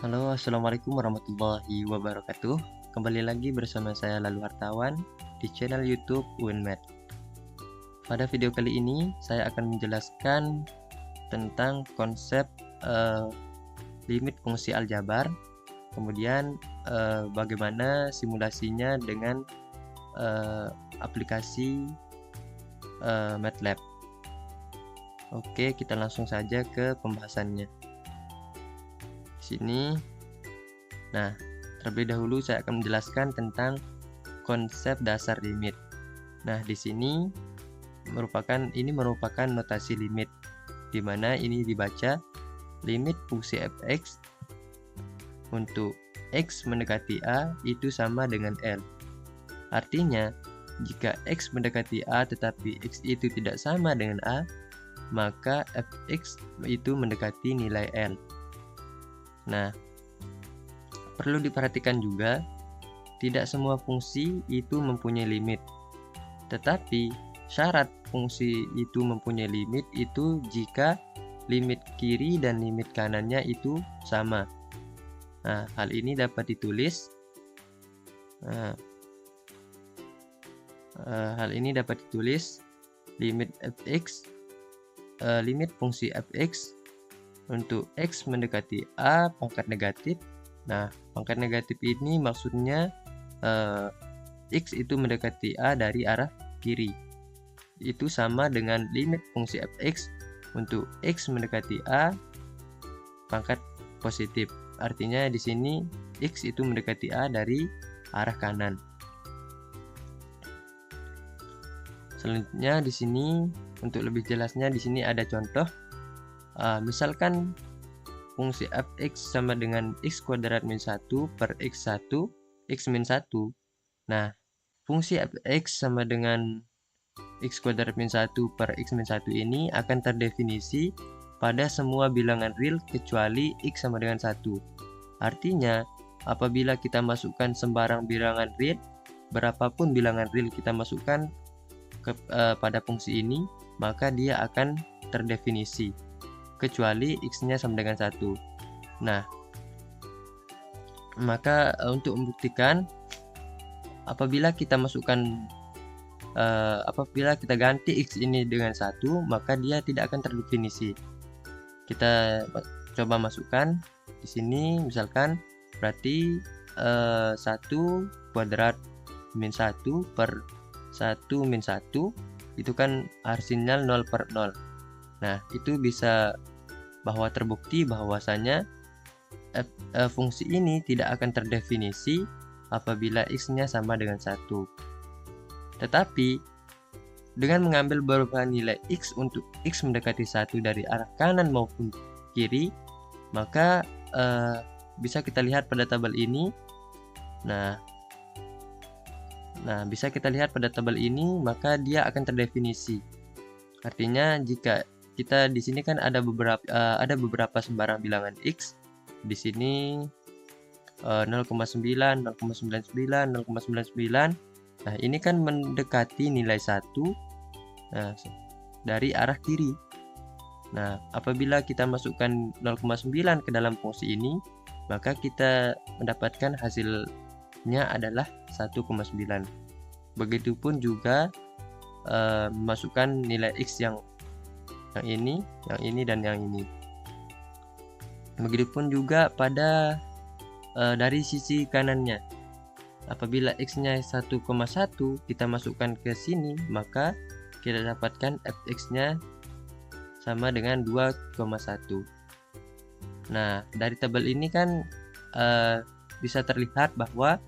Halo, assalamualaikum warahmatullahi wabarakatuh. Kembali lagi bersama saya Lalu Hartawan di channel YouTube UNMed. Pada video kali ini, saya akan menjelaskan tentang konsep limit fungsi aljabar, kemudian bagaimana simulasinya dengan aplikasi MATLAB. Oke, kita langsung saja ke pembahasannya. Sini. Nah, terlebih dahulu saya akan menjelaskan tentang konsep dasar limit. Nah, di sini ini merupakan notasi limit, di mana ini dibaca limit fungsi fx untuk x mendekati a itu sama dengan L. Artinya, jika x mendekati a tetapi x itu tidak sama dengan a, maka fx itu mendekati nilai L. Nah, perlu diperhatikan juga, tidak semua fungsi itu mempunyai limit. Tetapi, syarat fungsi itu mempunyai limit itu jika limit kiri dan limit kanannya itu sama. Nah, hal ini dapat ditulis. Limit fx, limit fungsi fx untuk x mendekati a pangkat negatif. Nah, pangkat negatif ini maksudnya x itu mendekati a dari arah kiri. Itu sama dengan limit fungsi fx untuk x mendekati a pangkat positif. Artinya di sini x itu mendekati a dari arah kanan. Selanjutnya di sini untuk lebih jelasnya di sini ada contoh. Misalkan fungsi fx sama dengan x kuadrat min 1 per x1 x min 1. Nah, fungsi fx sama dengan x kuadrat min 1 per x min 1 ini akan terdefinisi pada semua bilangan real kecuali x sama dengan 1. Artinya, apabila kita masukkan sembarang bilangan real, berapapun bilangan real kita masukkan pada fungsi ini, maka dia akan terdefinisi kecuali x-nya sama dengan 1. Nah, maka untuk membuktikan apabila kita ganti x ini dengan 1, maka dia tidak akan terdefinisi. Kita coba masukkan di sini, misalkan berarti 1 kuadrat min 1 per 1 min 1 itu kan hasilnya 0 per 0. Nah, itu bisa terbukti bahwasanya fungsi ini tidak akan terdefinisi apabila x-nya sama dengan 1. Tetapi, dengan mengambil beberapa nilai x untuk x mendekati 1 dari arah kanan maupun kiri, maka bisa kita lihat pada tabel ini. Nah, bisa kita lihat pada tabel ini, maka dia akan terdefinisi. Artinya jika kita di sini kan ada beberapa sembarang bilangan x. Di sini 0,9, 0,99, 0,99. Nah, ini kan mendekati nilai 1 dari arah kiri. Nah, apabila kita masukkan 0,9 ke dalam fungsi ini, maka kita mendapatkan hasilnya adalah 1,9. Begitupun juga memasukkan nilai x yang ini, dan yang ini. Begitupun juga pada dari sisi kanannya. Apabila x-nya 1,1 kita masukkan ke sini, maka kita dapatkan fx-nya sama dengan 2,1. Nah, dari tabel ini kan bisa terlihat bahwa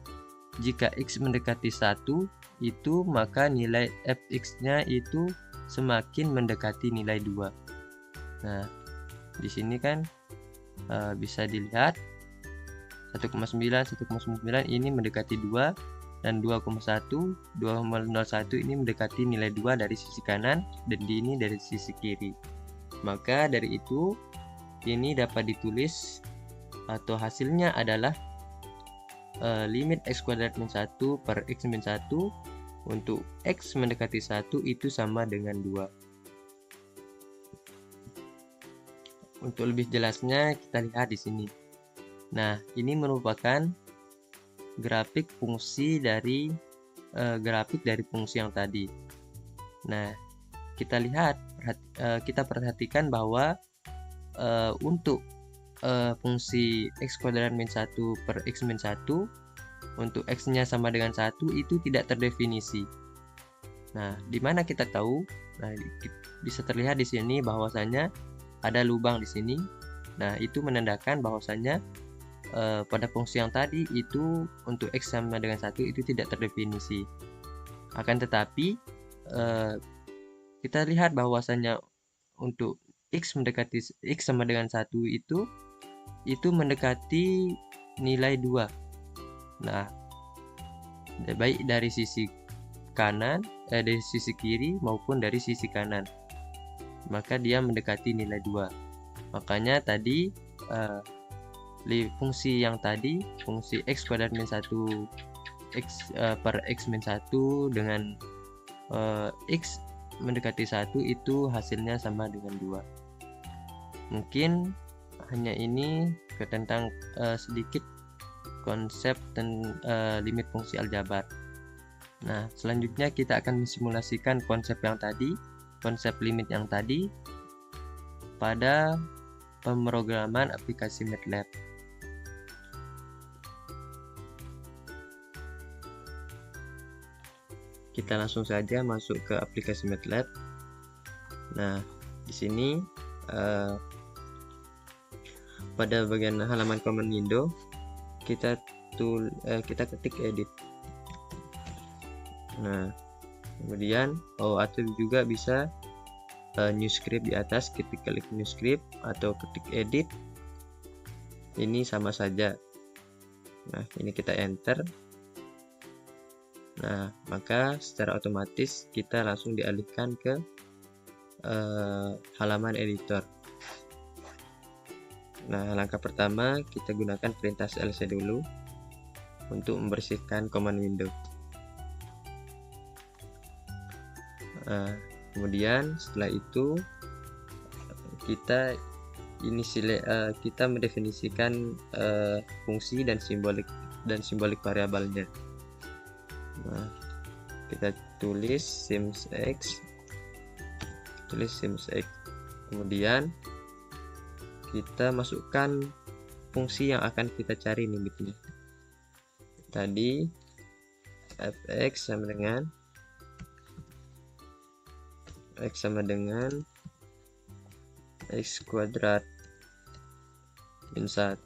jika x mendekati 1 itu, maka nilai fx-nya itu semakin mendekati nilai 2. Nah, di sini kan bisa dilihat 1,9 ini mendekati 2, dan 2,1 ini mendekati nilai 2 dari sisi kanan, dan ini dari sisi kiri. Maka dari itu ini dapat ditulis atau hasilnya adalah limit x kuadrat min 1 per x min 1 untuk x mendekati 1 itu sama dengan 2. Untuk lebih jelasnya kita lihat di sini. Nah, ini merupakan grafik dari fungsi yang tadi. Nah, kita perhatikan bahwa untuk fungsi x kuadrat min 1 per x min 1, untuk x-nya sama dengan 1 itu tidak terdefinisi. Nah, di mana kita tahu? Nah, bisa terlihat di sini bahwasanya ada lubang di sini. Nah, itu menandakan bahwasanya pada fungsi yang tadi itu untuk x sama dengan 1 itu tidak terdefinisi. Akan tetapi kita lihat bahwasanya untuk x sama dengan 1 itu mendekati nilai 2. Nah, baik dari sisi dari sisi kiri maupun dari sisi kanan, maka dia mendekati nilai 2. Makanya tadi fungsi yang tadi, fungsi x kuadrat min 1 per x min 1 dengan x mendekati 1 itu hasilnya sama dengan 2. Mungkin hanya ini tentang sedikit konsep dan limit fungsi aljabar. Nah, selanjutnya kita akan mensimulasikan konsep limit yang tadi pada pemrograman aplikasi MATLAB. Kita langsung saja masuk ke aplikasi MATLAB. Nah, di sini pada bagian halaman command window kita ketik edit. Nah, kemudian atau juga bisa new script di atas, klik new script atau ketik edit, ini sama saja. Nah, ini kita enter. Nah, maka secara otomatis kita langsung dialihkan ke halaman editor. Nah, langkah pertama kita gunakan perintah clc dulu untuk membersihkan command window. Kemudian setelah itu kita mendefinisikan fungsi dan simbolik variabelnya. Nah, kita tulis sims x, kemudian kita masukkan fungsi yang akan kita cari limitnya. Tadi fx sama dengan x kuadrat min 1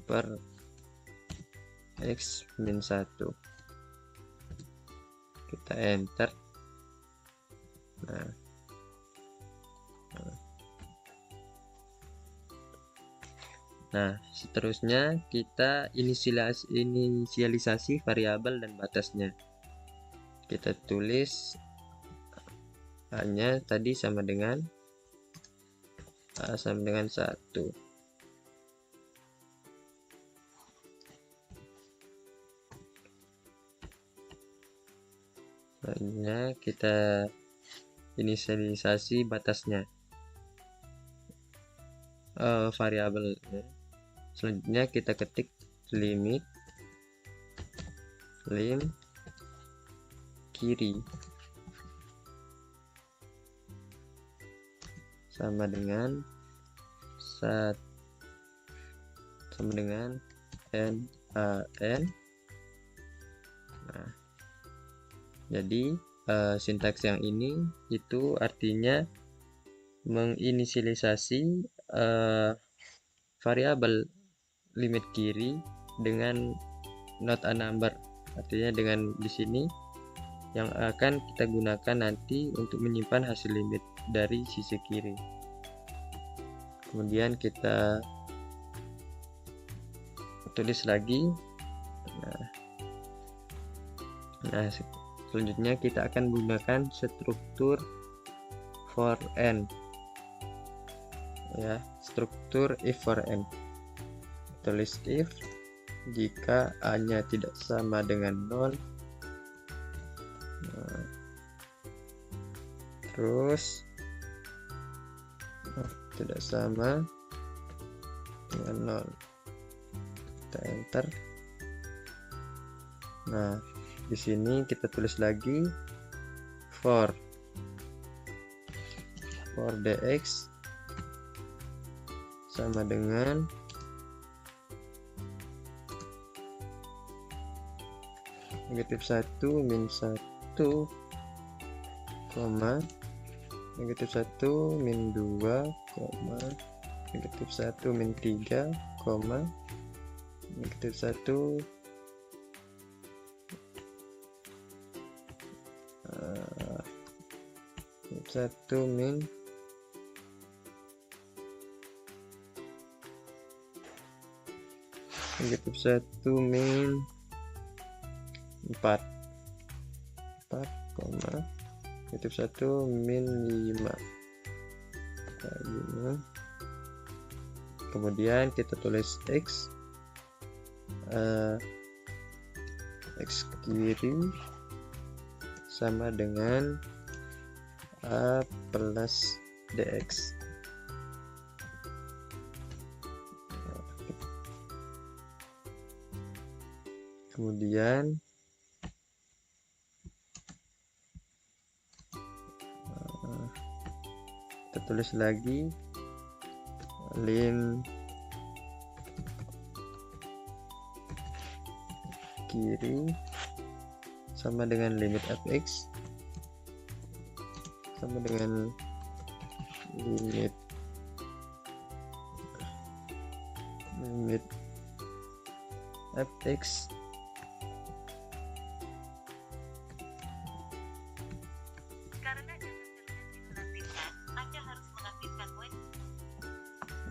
per x min 1. Kita enter. Nah, seterusnya kita inisialisasi variabel dan batasnya. Kita tulis hanya tadi sama dengan 1. Selanjutnya kita inisialisasi batasnya, variabel. Selanjutnya kita ketik lim kiri sama dengan n. Nah, jadi sintaks yang ini itu artinya menginisialisasi variabel limit kiri dengan not a number, artinya dengan di sini yang akan kita gunakan nanti untuk menyimpan hasil limit dari sisi kiri. Kemudian kita tulis lagi. Nah, selanjutnya kita akan gunakan struktur for n, ya, struktur if for n. Tulis if jika a-nya tidak sama dengan 0, terus tidak sama 0. Kita enter. Nah, di sini kita tulis lagi for dx sama dengan -1 min 1, -1 min 2, -1 min 3, -1 1 min 4, 1 min 5. Kemudian kita tulis x kiri sama dengan a plus dx. Kemudian kita tulis lagi lin kiri sama dengan limit fx sama dengan limit fx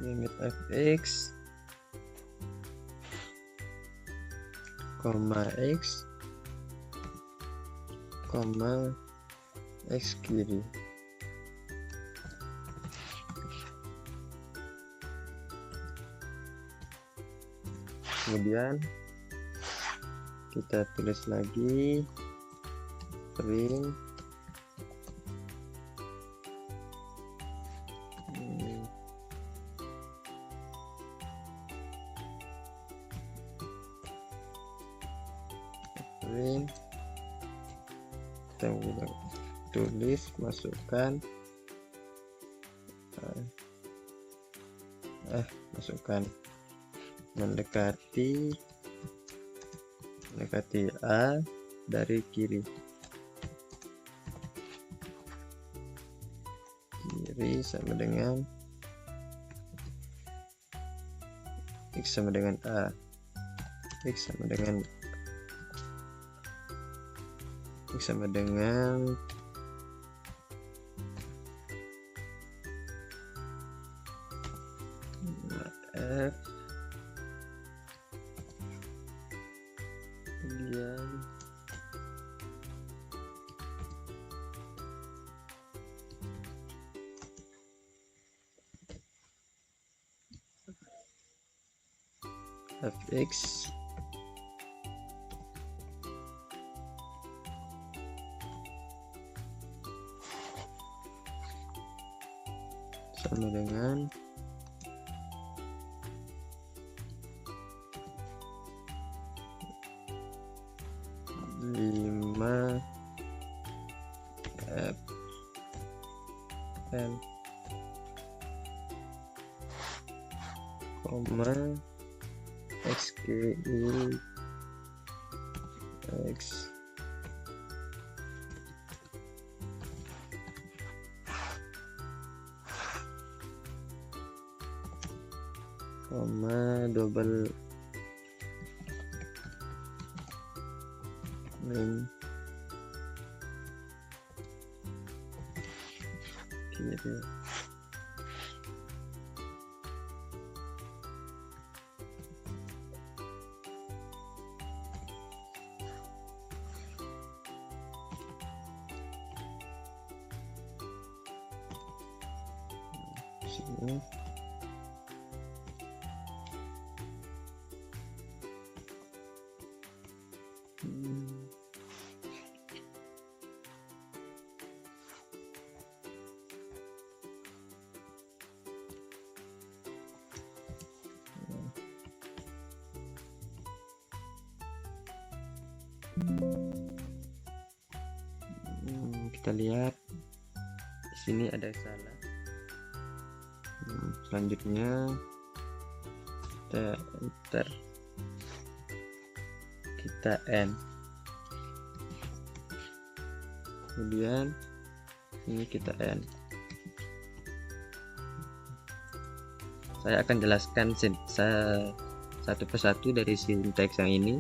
limit fx koma x koma x kiri. Kemudian kita tulis lagi print kita tulis masukkan mendekati A dari kiri sama dengan x sama dengan A, x sama dengan f kemudian fx sama dengan lima fn koma xki x koma double min kiri. Sini Kita lihat di sini ada yang salah. Selanjutnya kita enter, kita N, kemudian ini kita N. Saya akan jelaskan satu persatu dari sinteks yang ini.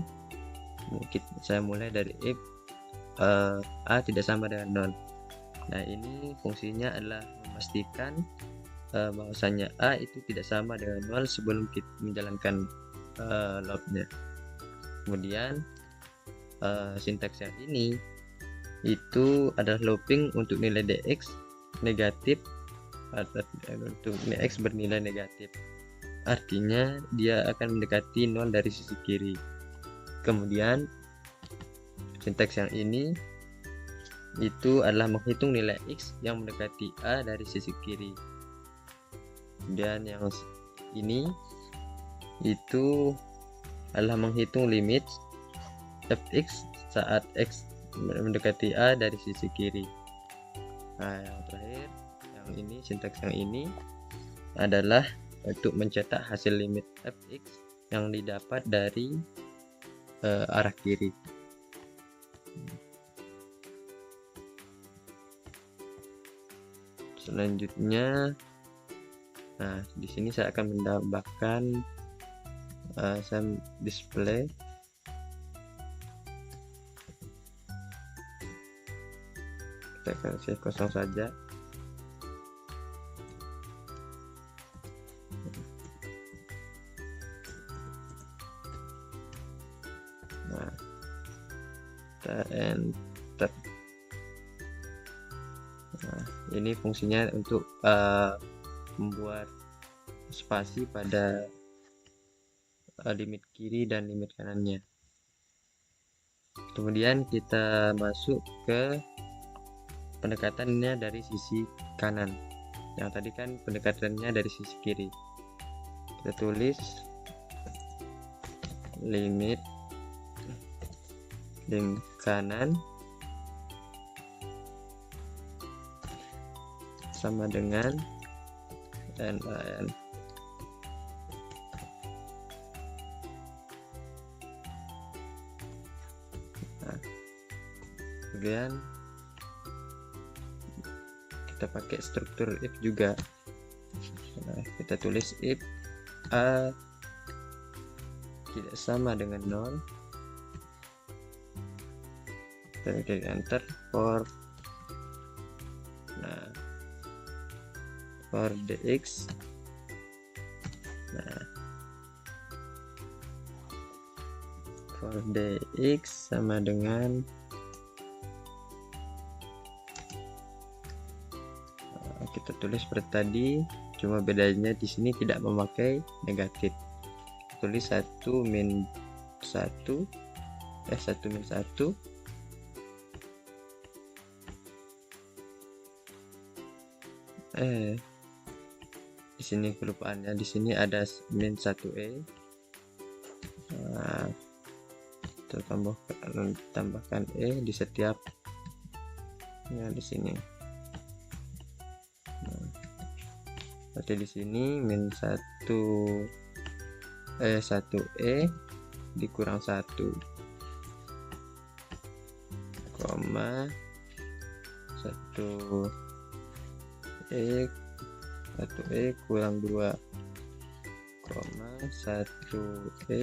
Mungkin saya mulai dari if A tidak sama dengan nol. Nah, ini fungsinya adalah memastikan bahwasanya A itu tidak sama dengan nol sebelum kita menjalankan loopnya. Kemudian sinteks yang ini itu adalah looping untuk nilai dx negatif atau untuk dx bernilai negatif. Artinya dia akan mendekati nol dari sisi kiri. Kemudian sinteks yang ini itu adalah menghitung nilai x yang mendekati A dari sisi kiri. Kemudian yang ini itu adalah menghitung limit fx saat x mendekati A dari sisi kiri. Nah, yang terakhir, yang ini sinteks yang ini adalah untuk mencetak hasil limit fx yang didapat dari arah kiri. Selanjutnya, nah di sini saya akan menambahkan saya display kita kasih kosong saja. Nah, kita enter. Nah, ini fungsinya untuk membuat spasi pada limit kiri dan limit kanannya. Kemudian kita masuk ke pendekatannya dari sisi kanan. Yang tadi kan pendekatannya dari sisi kiri. Kita tulis limit kanan sama dengan NaN. Nah, kemudian kita pakai struktur if juga. Nah, kita tulis if A tidak sama dengan 0, kita klik enter for dx. Nah, for dx sama dengan kita tulis seperti tadi, cuma bedanya di sini tidak memakai negatif. Tulis 1 min 1 di sini kelupaannya, di sini ada min 1e. Nah, kita tambahkan e di setiap ya di sini. Nah, berarti di sini min 1e dikurang 1 koma 1e kurang 2 koma 1e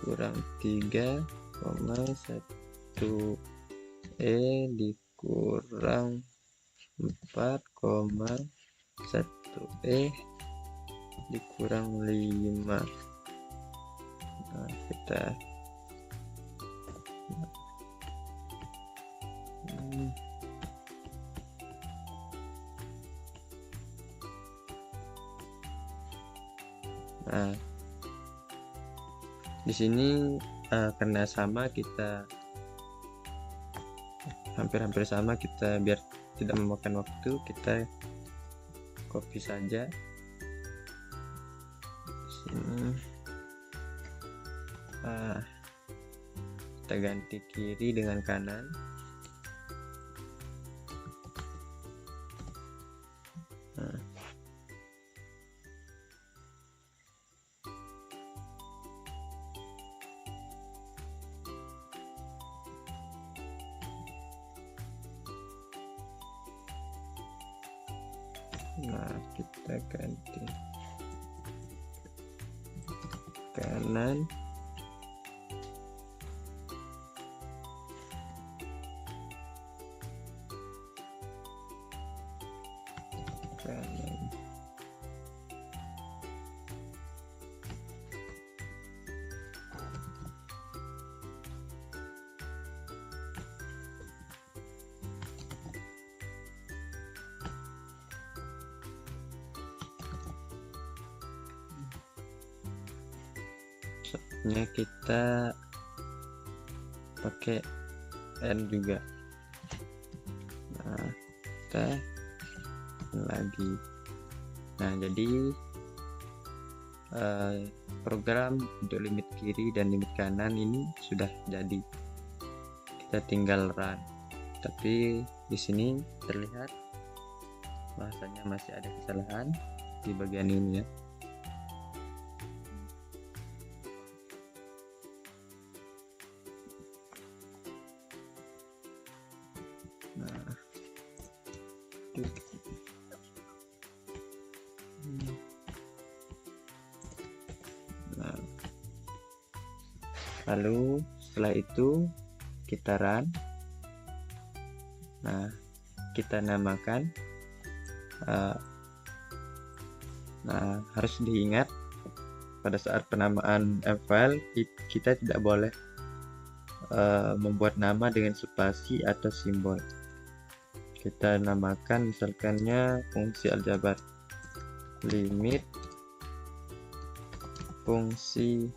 kurang 3 koma 1e dikurang 4 koma 1e dikurang 5. Nah, kita nah, di sini karena sama, kita hampir-hampir sama, kita biar tidak memakan waktu, kita copy saja di sini. Kita kita ganti kiri dengan kanan. Nah, kita ganti kanan, kanan. Nya kita pakai N juga. Nah, kita lagi. Nah, jadi program untuk limit kiri dan limit kanan ini sudah jadi. Kita tinggal run. Tapi di sini terlihat bahasanya masih ada kesalahan di bagian ini ya. Lalu setelah itu kita run. Nah, kita namakan. Nah, harus diingat pada saat penamaan file kita tidak boleh membuat nama dengan spasi atau simbol. Kita namakan misalkannya fungsi aljabar, limit fungsi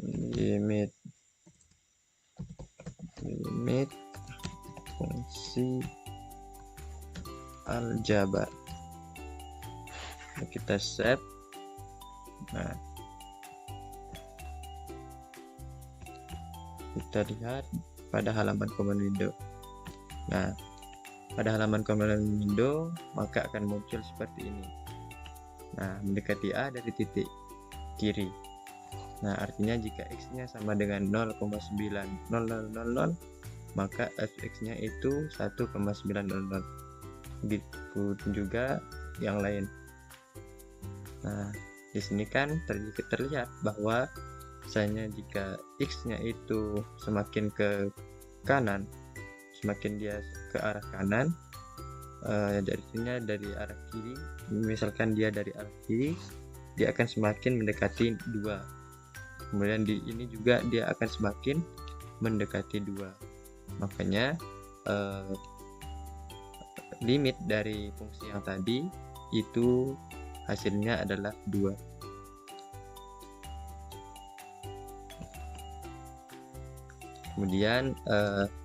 limit fungsi aljabar. Nah, kita save. Nah, kita lihat pada halaman command window. Nah, pada halaman command window maka akan muncul seperti ini. Nah, mendekati A dari titik kiri. Nah, artinya jika X-nya sama dengan 0,90000, maka fx-nya itu 1,900. Begitu juga yang lain. Nah, di sini kan terlihat bahwa misalnya jika X-nya itu semakin ke kanan, semakin dia ke arah kanan, jadinya dari arah kiri, misalkan dia dari arah kiri, dia akan semakin mendekati 2. Kemudian di ini juga dia akan semakin mendekati 2. Makanya limit dari fungsi yang tadi itu hasilnya adalah 2. Kemudian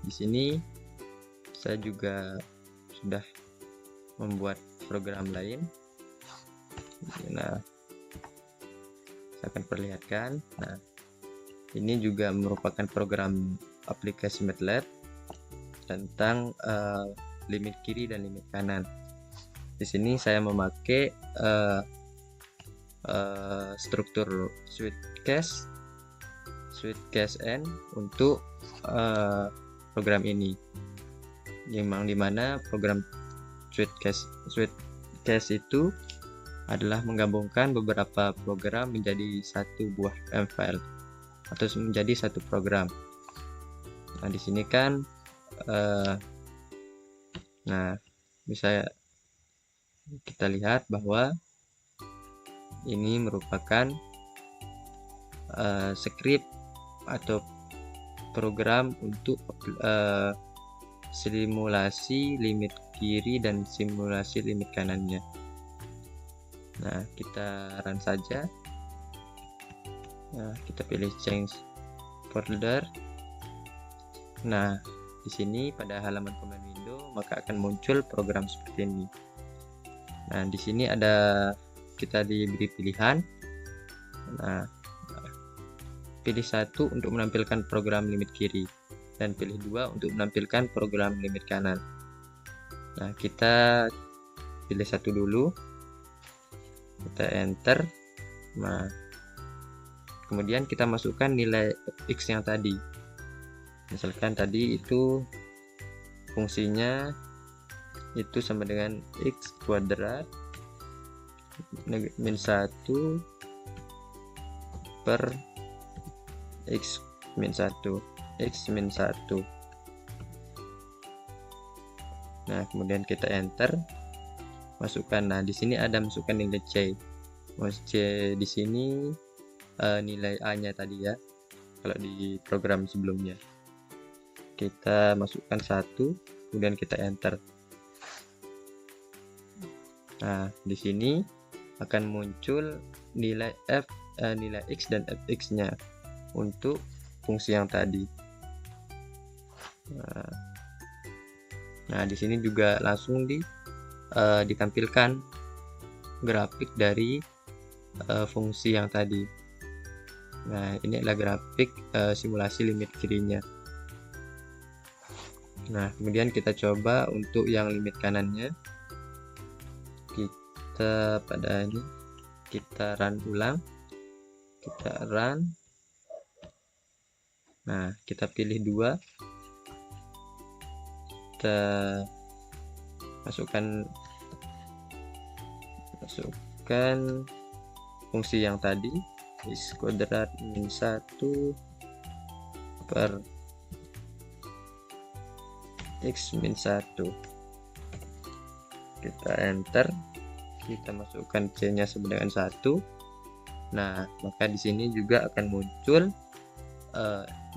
di sini saya juga sudah membuat program lain. Nah, saya akan perlihatkan. Nah, ini juga merupakan program aplikasi MATLAB tentang limit kiri dan limit kanan. Di sini saya memakai struktur Sweetcase N untuk program ini. Dimana program Sweetcase itu adalah menggabungkan beberapa program menjadi satu buah file atau menjadi satu program. Nah, di sini kan nah, bisa kita lihat bahwa ini merupakan script atau program untuk simulasi limit kiri dan simulasi limit kanannya. Nah, kita run saja. Nah, kita pilih change folder. Nah, di sini pada halaman command window maka akan muncul program seperti ini. Nah, di sini kita diberi pilihan. Nah, pilih 1 untuk menampilkan program limit kiri, dan pilih 2 untuk menampilkan program limit kanan. Nah, kita pilih 1 dulu, kita enter. Nah, kemudian kita masukkan nilai X yang tadi. Misalkan tadi itu fungsinya itu sama dengan X kuadrat min 1 per X min 1, X min 1. Nah, kemudian kita enter, masukkan. Nah, di sini ada masukkan nilai C. C di sini nilai A-nya tadi ya, kalau di program sebelumnya. Kita masukkan 1, kemudian kita enter. Nah, di sini akan muncul nilai nilai X dan fx-nya untuk fungsi yang tadi. Nah, di sini juga langsung ditampilkan grafik dari fungsi yang tadi. Nah, ini adalah grafik simulasi limit kirinya. Nah, kemudian kita coba untuk yang limit kanannya. Kita pada ini kita run ulang, kita run. Nah, kita pilih 2, kita masukkan fungsi yang tadi, X kuadrat min 1 per X min 1. Kita enter, kita masukkan C-nya sama dengan 1. Nah, maka di sini juga akan muncul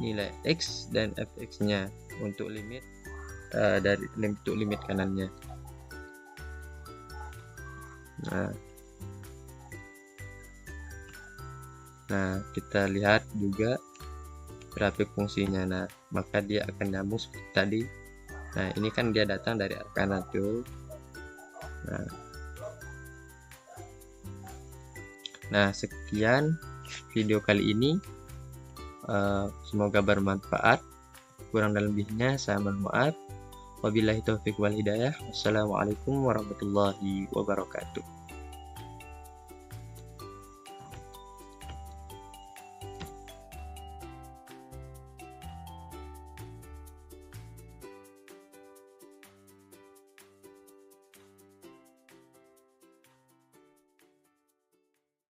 nilai X dan fx-nya untuk limit untuk limit kanannya. Nah, kita lihat juga grafik fungsinya. Nah, maka dia akan nyambung seperti tadi. Nah, ini kan dia datang dari arah kanan tuh. Nah, sekian video kali ini. Semoga bermanfaat. Kurang dan lebihnya saya mohon maaf. Wabillahi taufiq wal hidayah. Wassalamualaikum warahmatullahi wabarakatuh.